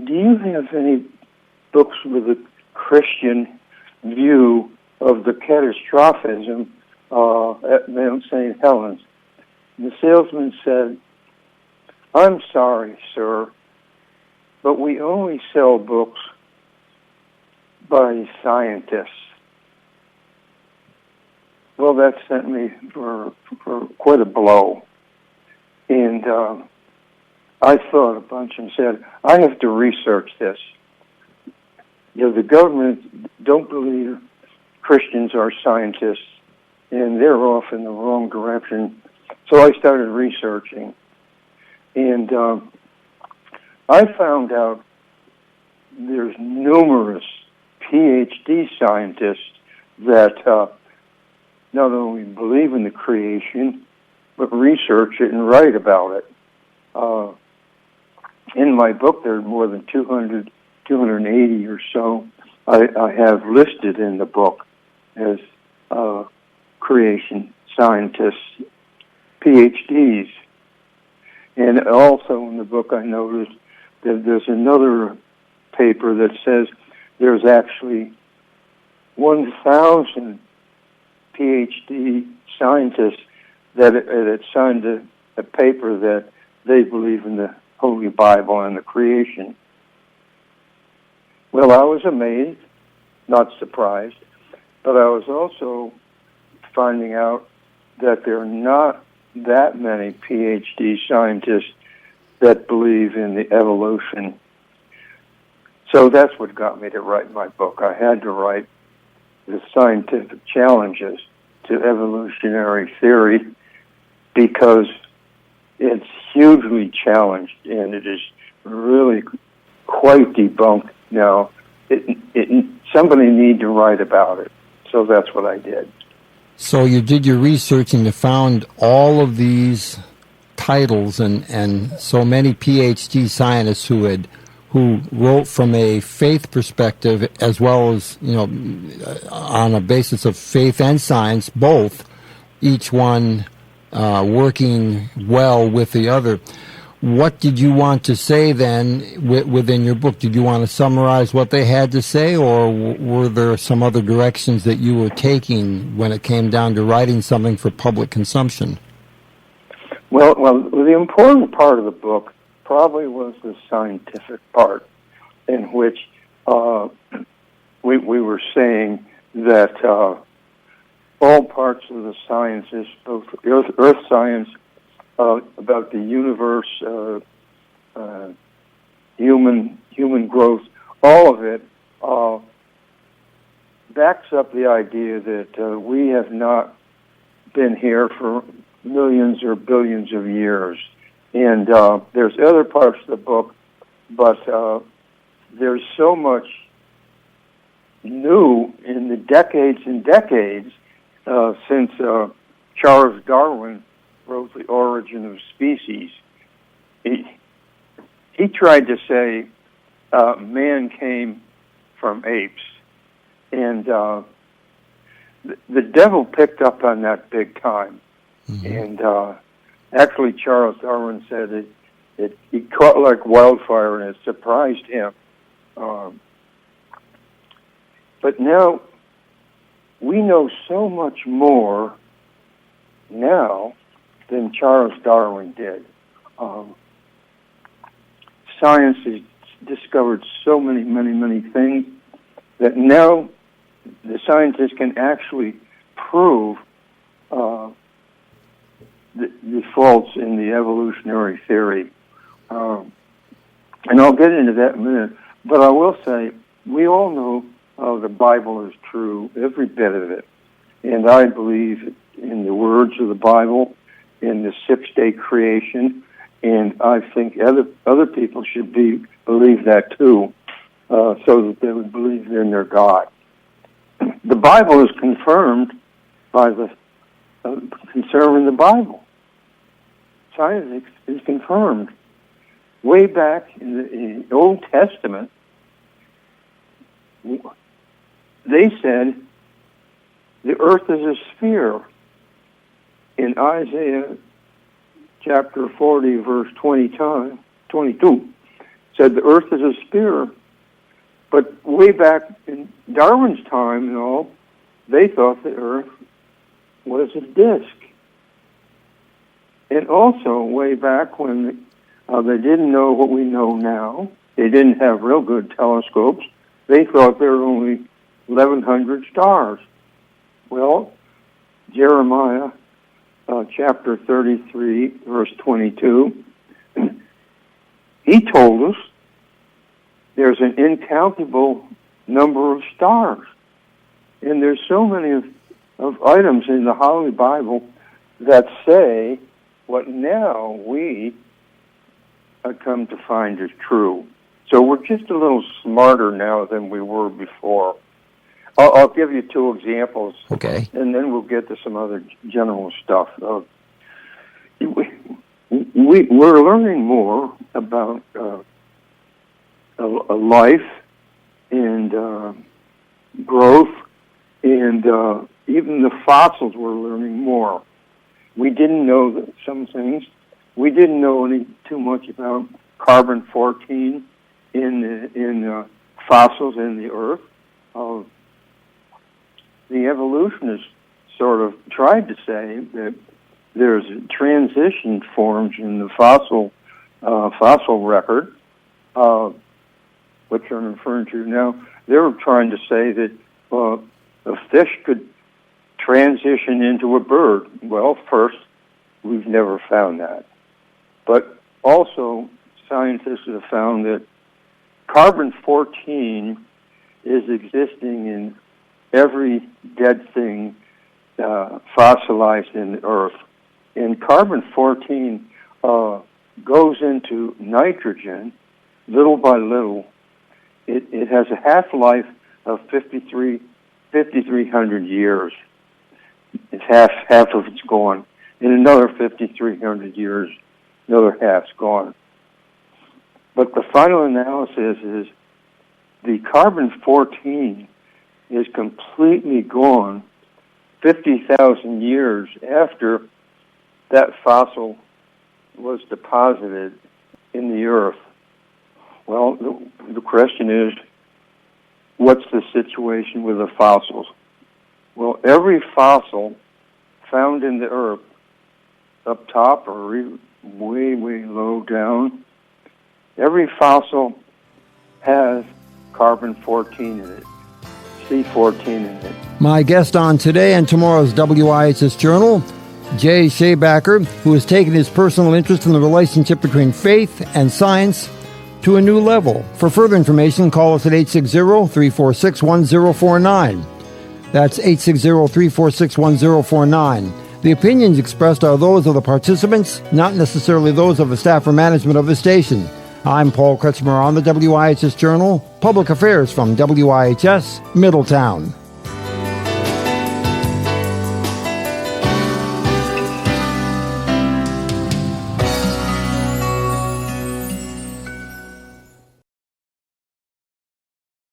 do you have any books with a Christian view of the catastrophism at Mount St. Helens? And the salesman said, I'm sorry, sir, but we only sell books by scientists. Well, that sent me for quite a blow. And I thought a bunch and said, I have to research this. The government don't believe Christians are scientists, and they're off in the wrong direction. So I started researching. And I found out there's numerous PhD scientists that not only believe in the creation, but research it and write about it. In my book, there are more than 280 or so I have listed in the book as creation scientists, PhDs. And also in the book, I noticed that there's another paper that says there's actually 1,000 PhD scientists that signed a paper that they believe in the Holy Bible and the creation. Well, I was amazed, not surprised, but I was also finding out that there are not that many PhD scientists that believe in the evolution. So that's what got me to write my book. I had to write the scientific challenges to evolutionary theory because it's hugely challenged and it is really quite debunked now. Somebody need to write about it. So that's what I did. So you did your research and you found all of these titles and so many PhD scientists who wrote from a faith perspective as well as, on a basis of faith and science, both, each one working well with the other. What did you want to say then within your book? Did you want to summarize what they had to say, or were there some other directions that you were taking when it came down to writing something for public consumption? Well, the important part of the book probably was the scientific part, in which we were saying that all parts of the sciences, both earth science, about the universe, human growth, all of it backs up the idea that we have not been here for millions or billions of years. And there's other parts of the book, but there's so much new in the decades and decades since Charles Darwin wrote The Origin of Species. He tried to say man came from apes, and the devil picked up on that big time. Mm-hmm. And actually, Charles Darwin said it caught like wildfire, and it surprised him. But now we know so much more now than Charles Darwin did. Science has discovered so many things that now the scientists can actually prove the faults in the evolutionary theory. And I'll get into that in a minute. But I will say, we all know the Bible is true, every bit of it. And I believe in the words of the Bible, in the six-day creation, and I think other people should believe that too, so that they would believe in their God. The Bible is confirmed by the conservative in the Bible. Science is confirmed. Way back in the Old Testament, they said the earth is a sphere. In Isaiah chapter 40, verse 22, said the Earth is a sphere. But way back in Darwin's time, they thought the Earth was a disk. And also, way back when they didn't know what we know now, they didn't have real good telescopes, they thought there were only 1,100 stars. Well, Jeremiah chapter 33, verse 22, he told us there's an incountable number of stars. And there's so many of items in the Holy Bible that say what now we have come to find is true. So we're just a little smarter now than we were before. I'll give you two examples. Okay. And then we'll get to some other general stuff. We're learning more about life and growth, and even the fossils we're learning more. We didn't know some things. We didn't know too much about carbon-14 in fossils in the Earth. The evolutionists sort of tried to say that there's transition forms in the fossil record, which I'm referring to now. They were trying to say that a fish could transition into a bird. Well, first, we've never found that. But also, scientists have found that carbon-14 is existing in every dead thing fossilized in the Earth. And carbon-14 goes into nitrogen little by little. It has a half-life of 5,300 years. It's half of it's gone. In another 5,300 years, another half's gone. But the final analysis is the carbon-14 is completely gone 50,000 years after that fossil was deposited in the Earth. Well, the question is, what's the situation with the fossils? Well, every fossil found in the Earth, up top or way, way low down, every fossil has carbon-14 in it, C14 in it. My guest on today and tomorrow's WIHS Journal, Jay Schabacker, who has taken his personal interest in the relationship between faith and science to a new level. For further information, call us at 860-346-1049. That's 860-346-1049. The opinions expressed are those of the participants, not necessarily those of the staff or management of the station. I'm Paul Kretschmer on the WIHS Journal, Public Affairs from WIHS, Middletown.